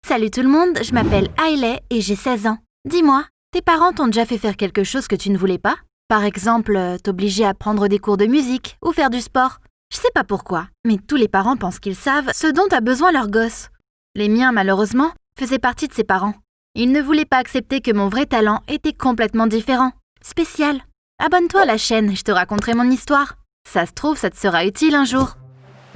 Salut tout le monde, je m'appelle Hailey et j'ai 16 ans. Dis-moi, tes parents t'ont déjà fait faire quelque chose que tu ne voulais pas? Par exemple, t'obliger à prendre des cours de musique ou faire du sport. Je sais pas pourquoi, mais tous les parents pensent qu'ils savent ce dont a besoin leur gosse. Les miens, malheureusement, faisaient partie de ces parents. Ils ne voulaient pas accepter que mon vrai talent était complètement différent, spécial. Abonne-toi à la chaîne, je te raconterai mon histoire. Ça se trouve, ça te sera utile un jour.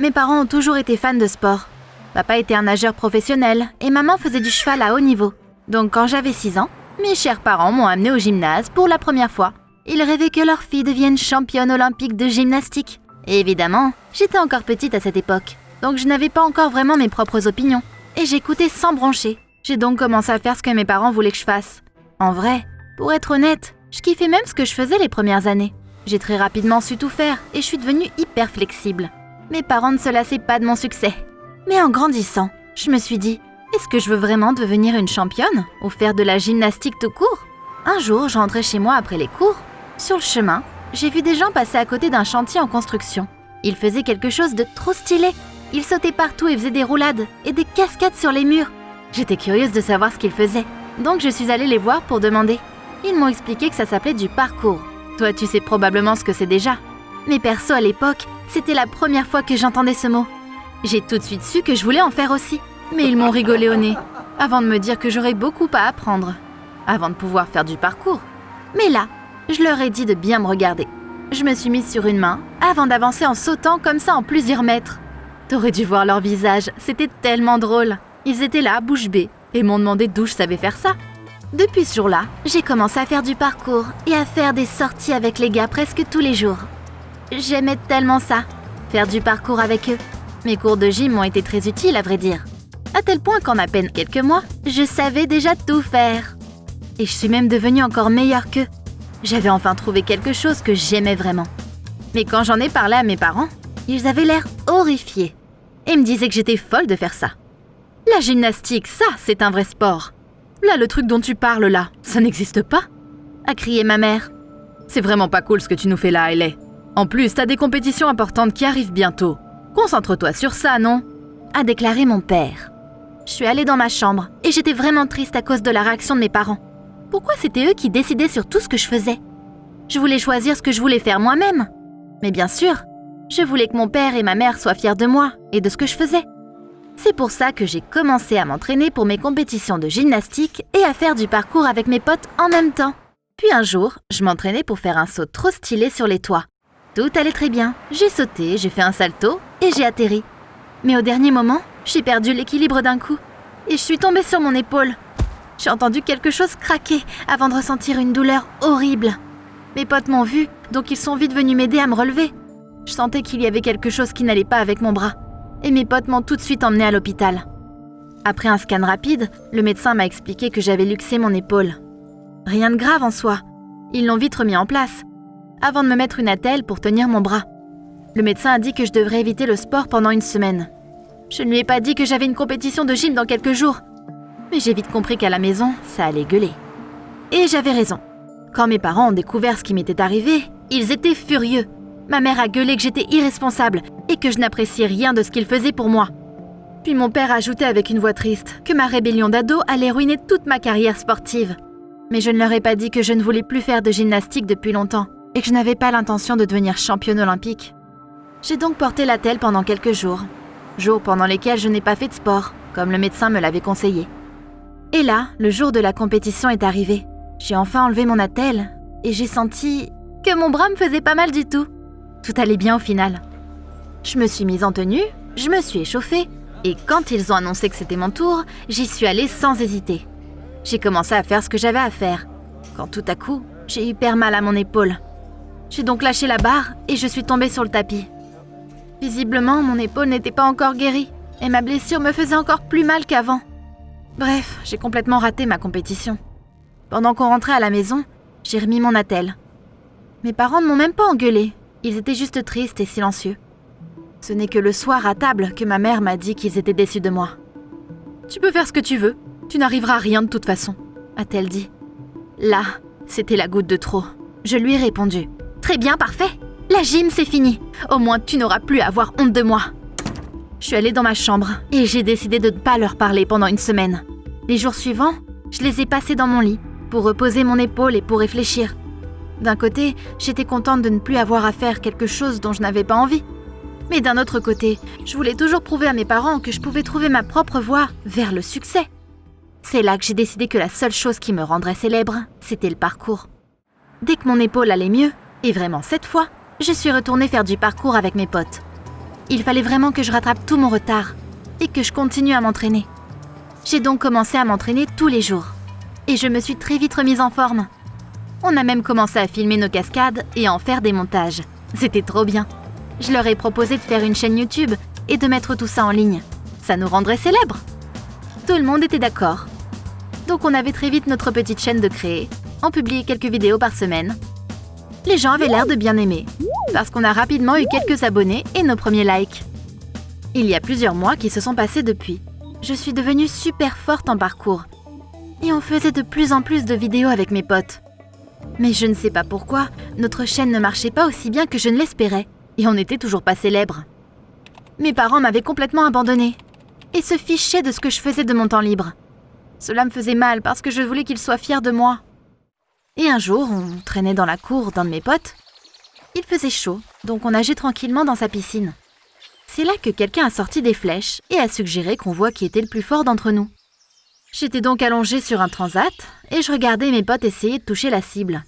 Mes parents ont toujours été fans de sport. Papa était un nageur professionnel et maman faisait du cheval à haut niveau. Donc quand j'avais 6 ans, mes chers parents m'ont amenée au gymnase pour la première fois. Ils rêvaient que leur fille devienne championne olympique de gymnastique. Et évidemment, j'étais encore petite à cette époque, donc je n'avais pas encore vraiment mes propres opinions. Et j'écoutais sans broncher. J'ai donc commencé à faire ce que mes parents voulaient que je fasse. En vrai, pour être honnête, je kiffais même ce que je faisais les premières années. J'ai très rapidement su tout faire et je suis devenue hyper flexible. Mes parents ne se lassaient pas de mon succès. Mais en grandissant, je me suis dit, est-ce que je veux vraiment devenir une championne ou faire de la gymnastique tout court? Un jour, je rentrais chez moi après les cours. Sur le chemin, j'ai vu des gens passer à côté d'un chantier en construction. Ils faisaient quelque chose de trop stylé. Ils sautaient partout et faisaient des roulades et des cascades sur les murs. J'étais curieuse de savoir ce qu'ils faisaient, donc je suis allée les voir pour demander. Ils m'ont expliqué que ça s'appelait du parcours. Toi, tu sais probablement ce que c'est déjà. Mais perso, à l'époque, c'était la première fois que j'entendais ce mot. J'ai tout de suite su que je voulais en faire aussi. Mais ils m'ont rigolé au nez, avant de me dire que j'aurais beaucoup à apprendre, avant de pouvoir faire du parcours. Mais là, je leur ai dit de bien me regarder. Je me suis mise sur une main, avant d'avancer en sautant comme ça en plusieurs mètres. T'aurais dû voir leur visage, c'était tellement drôle. Ils étaient là, bouche bée, et m'ont demandé d'où je savais faire ça. Depuis ce jour-là, j'ai commencé à faire du parcours et à faire des sorties avec les gars presque tous les jours. J'aimais tellement ça, faire du parcours avec eux. Mes cours de gym m'ont été très utiles, à vrai dire. À tel point qu'en à peine quelques mois, je savais déjà tout faire. Et je suis même devenue encore meilleure qu'eux. J'avais enfin trouvé quelque chose que j'aimais vraiment. Mais quand j'en ai parlé à mes parents, ils avaient l'air horrifiés. Et me disaient que j'étais folle de faire ça. La gymnastique, ça, c'est un vrai sport. Là, le truc dont tu parles là, ça n'existe pas, a crié ma mère. C'est vraiment pas cool ce que tu nous fais là, Hailey. En plus, t'as des compétitions importantes qui arrivent bientôt. Concentre-toi sur ça, non? A déclaré mon père. Je suis allée dans ma chambre et j'étais vraiment triste à cause de la réaction de mes parents. Pourquoi c'était eux qui décidaient sur tout ce que je faisais? Je voulais choisir ce que je voulais faire moi-même. Mais bien sûr, je voulais que mon père et ma mère soient fiers de moi et de ce que je faisais. C'est pour ça que j'ai commencé à m'entraîner pour mes compétitions de gymnastique et à faire du parcours avec mes potes en même temps. Puis un jour, je m'entraînais pour faire un saut trop stylé sur les toits. Tout allait très bien. J'ai sauté, j'ai fait un salto et j'ai atterri. Mais au dernier moment, j'ai perdu l'équilibre d'un coup et je suis tombée sur mon épaule. J'ai entendu quelque chose craquer avant de ressentir une douleur horrible. Mes potes m'ont vue, donc ils sont vite venus m'aider à me relever. Je sentais qu'il y avait quelque chose qui n'allait pas avec mon bras et mes potes m'ont tout de suite emmenée à l'hôpital. Après un scan rapide, le médecin m'a expliqué que j'avais luxé mon épaule. Rien de grave en soi. Ils l'ont vite remis en place, avant de me mettre une attelle pour tenir mon bras. Le médecin a dit que je devrais éviter le sport pendant une semaine. Je ne lui ai pas dit que j'avais une compétition de gym dans quelques jours. Mais j'ai vite compris qu'à la maison, ça allait gueuler. Et j'avais raison. Quand mes parents ont découvert ce qui m'était arrivé, ils étaient furieux. Ma mère a gueulé que j'étais irresponsable et que je n'appréciais rien de ce qu'ils faisaient pour moi. Puis mon père a ajouté avec une voix triste que ma rébellion d'ado allait ruiner toute ma carrière sportive. Mais je ne leur ai pas dit que je ne voulais plus faire de gymnastique depuis longtemps et que je n'avais pas l'intention de devenir championne olympique. J'ai donc porté l'attelle pendant quelques jours. Jours pendant lesquels je n'ai pas fait de sport, comme le médecin me l'avait conseillé. Et là, le jour de la compétition est arrivé. J'ai enfin enlevé mon attelle et j'ai senti que mon bras me faisait pas mal du tout. Tout allait bien au final. Je me suis mise en tenue, je me suis échauffée et quand ils ont annoncé que c'était mon tour, j'y suis allée sans hésiter. J'ai commencé à faire ce que j'avais à faire, quand tout à coup, j'ai eu hyper mal à mon épaule. J'ai donc lâché la barre et je suis tombée sur le tapis. Visiblement, mon épaule n'était pas encore guérie et ma blessure me faisait encore plus mal qu'avant. Bref, j'ai complètement raté ma compétition. Pendant qu'on rentrait à la maison, j'ai remis mon attelle. Mes parents ne m'ont même pas engueulée, ils étaient juste tristes et silencieux. Ce n'est que le soir à table que ma mère m'a dit qu'ils étaient déçus de moi. « Tu peux faire ce que tu veux, tu n'arriveras à rien de toute façon », a-t-elle dit. Là, c'était la goutte de trop. Je lui ai répondu. « Très bien, parfait. La gym, c'est fini. Au moins, tu n'auras plus à avoir honte de moi. » Je suis allée dans ma chambre et j'ai décidé de ne pas leur parler pendant une semaine. Les jours suivants, je les ai passés dans mon lit pour reposer mon épaule et pour réfléchir. D'un côté, j'étais contente de ne plus avoir à faire quelque chose dont je n'avais pas envie. Mais d'un autre côté, je voulais toujours prouver à mes parents que je pouvais trouver ma propre voie vers le succès. C'est là que j'ai décidé que la seule chose qui me rendrait célèbre, c'était le parcours. Dès que mon épaule allait mieux, et vraiment cette fois, je suis retournée faire du parcours avec mes potes. Il fallait vraiment que je rattrape tout mon retard et que je continue à m'entraîner. J'ai donc commencé à m'entraîner tous les jours. Et je me suis très vite remise en forme. On a même commencé à filmer nos cascades et à en faire des montages. C'était trop bien. Je leur ai proposé de faire une chaîne YouTube et de mettre tout ça en ligne. Ça nous rendrait célèbres. Tout le monde était d'accord. Donc on avait très vite notre petite chaîne de créer. On publiait quelques vidéos par semaine. Les gens avaient l'air de bien aimer, parce qu'on a rapidement eu quelques abonnés et nos premiers likes. Il y a plusieurs mois qui se sont passés depuis. Je suis devenue super forte en parcours. Et on faisait de plus en plus de vidéos avec mes potes. Mais je ne sais pas pourquoi, notre chaîne ne marchait pas aussi bien que je ne l'espérais, et on n'était toujours pas célèbres. Mes parents m'avaient complètement abandonnée, et se fichaient de ce que je faisais de mon temps libre. Cela me faisait mal parce que je voulais qu'ils soient fiers de moi. Et un jour, on traînait dans la cour d'un de mes potes. Il faisait chaud, donc on nageait tranquillement dans sa piscine. C'est là que quelqu'un a sorti des flèches et a suggéré qu'on voit qui était le plus fort d'entre nous. J'étais donc allongée sur un transat et je regardais mes potes essayer de toucher la cible.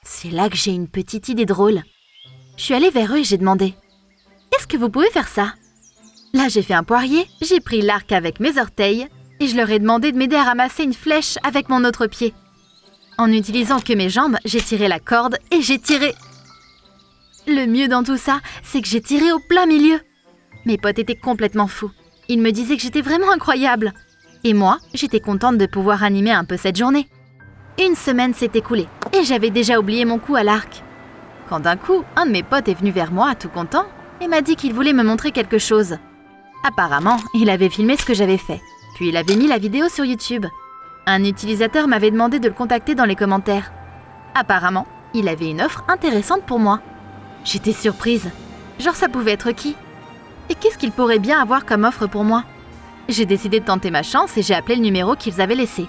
C'est là que j'ai une petite idée drôle. Je suis allée vers eux et j'ai demandé « Est-ce que vous pouvez faire ça ?» Là, j'ai fait un poirier, j'ai pris l'arc avec mes orteils et je leur ai demandé de m'aider à ramasser une flèche avec mon autre pied. En n'utilisant que mes jambes, j'ai tiré la corde et j'ai tiré. Le mieux dans tout ça, c'est que j'ai tiré au plein milieu. Mes potes étaient complètement fous. Ils me disaient que j'étais vraiment incroyable. Et moi, j'étais contente de pouvoir animer un peu cette journée. Une semaine s'est écoulée et j'avais déjà oublié mon coup à l'arc. Quand d'un coup, un de mes potes est venu vers moi, tout content, et m'a dit qu'il voulait me montrer quelque chose. Apparemment, il avait filmé ce que j'avais fait, puis il avait mis la vidéo sur YouTube. Un utilisateur m'avait demandé de le contacter dans les commentaires. Apparemment, il avait une offre intéressante pour moi. J'étais surprise. Genre ça pouvait être qui? Et qu'est-ce qu'il pourrait bien avoir comme offre pour moi? J'ai décidé de tenter ma chance et j'ai appelé le numéro qu'ils avaient laissé.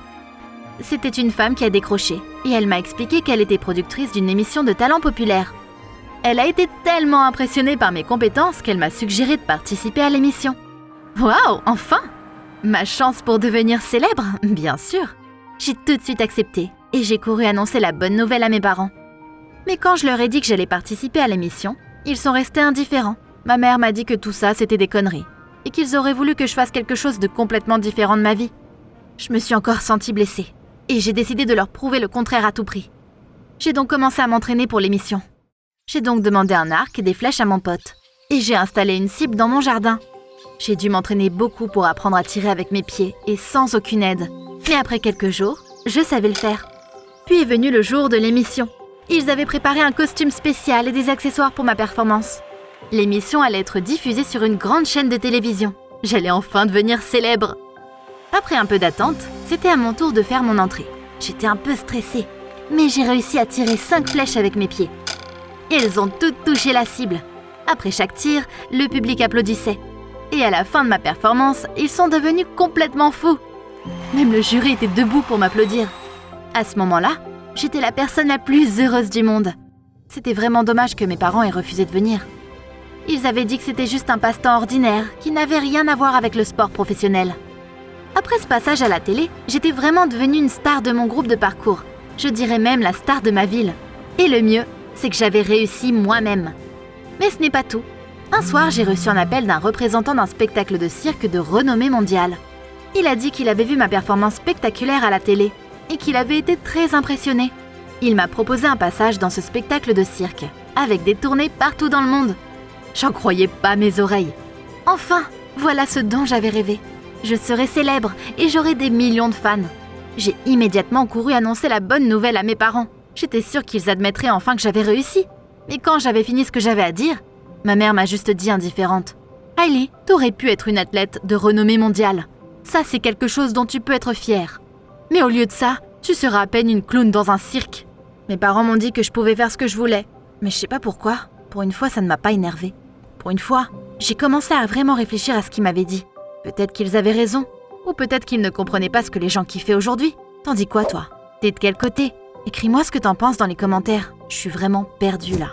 C'était une femme qui a décroché et elle m'a expliqué qu'elle était productrice d'une émission de talent populaire. Elle a été tellement impressionnée par mes compétences qu'elle m'a suggéré de participer à l'émission. Waouh, enfin! Ma chance pour devenir célèbre, bien sûr. J'ai tout de suite accepté et j'ai couru annoncer la bonne nouvelle à mes parents. Mais quand je leur ai dit que j'allais participer à l'émission, ils sont restés indifférents. Ma mère m'a dit que tout ça, c'était des conneries et qu'ils auraient voulu que je fasse quelque chose de complètement différent de ma vie. Je me suis encore sentie blessée et j'ai décidé de leur prouver le contraire à tout prix. J'ai donc commencé à m'entraîner pour l'émission. J'ai donc demandé un arc et des flèches à mon pote et j'ai installé une cible dans mon jardin. J'ai dû m'entraîner beaucoup pour apprendre à tirer avec mes pieds et sans aucune aide. Mais après quelques jours, je savais le faire. Puis est venu le jour de l'émission. Ils avaient préparé un costume spécial et des accessoires pour ma performance. L'émission allait être diffusée sur une grande chaîne de télévision. J'allais enfin devenir célèbre. Après un peu d'attente, c'était à mon tour de faire mon entrée. J'étais un peu stressée, mais j'ai réussi à tirer 5 flèches avec mes pieds. Elles ont toutes touché la cible. Après chaque tir, le public applaudissait. Et à la fin de ma performance, ils sont devenus complètement fous. Même le jury était debout pour m'applaudir. À ce moment-là, j'étais la personne la plus heureuse du monde. C'était vraiment dommage que mes parents aient refusé de venir. Ils avaient dit que c'était juste un passe-temps ordinaire, qui n'avait rien à voir avec le sport professionnel. Après ce passage à la télé, j'étais vraiment devenue une star de mon groupe de parcours. Je dirais même la star de ma ville. Et le mieux, c'est que j'avais réussi moi-même. Mais ce n'est pas tout. Un soir, j'ai reçu un appel d'un représentant d'un spectacle de cirque de renommée mondiale. Il a dit qu'il avait vu ma performance spectaculaire à la télé et qu'il avait été très impressionné. Il m'a proposé un passage dans ce spectacle de cirque, avec des tournées partout dans le monde. J'en croyais pas mes oreilles. Enfin, voilà ce dont j'avais rêvé. Je serais célèbre et j'aurais des millions de fans. J'ai immédiatement couru annoncer la bonne nouvelle à mes parents. J'étais sûre qu'ils admettraient enfin que j'avais réussi. Mais quand j'avais fini ce que j'avais à dire, ma mère m'a juste dit indifférente. « Hailey, t'aurais pu être une athlète de renommée mondiale. Ça, c'est quelque chose dont tu peux être fière. Mais au lieu de ça, tu seras à peine une clown dans un cirque. » Mes parents m'ont dit que je pouvais faire ce que je voulais. Mais je sais pas pourquoi. Pour une fois, ça ne m'a pas énervée. Pour une fois, J'ai commencé à vraiment réfléchir à ce qu'ils m'avaient dit. Peut-être qu'ils avaient raison, ou peut-être qu'ils ne comprenaient pas ce que les gens kiffaient aujourd'hui. T'en dis quoi, toi? T'es de quel côté? Écris-moi ce que t'en penses dans les commentaires. Je suis vraiment perdue là.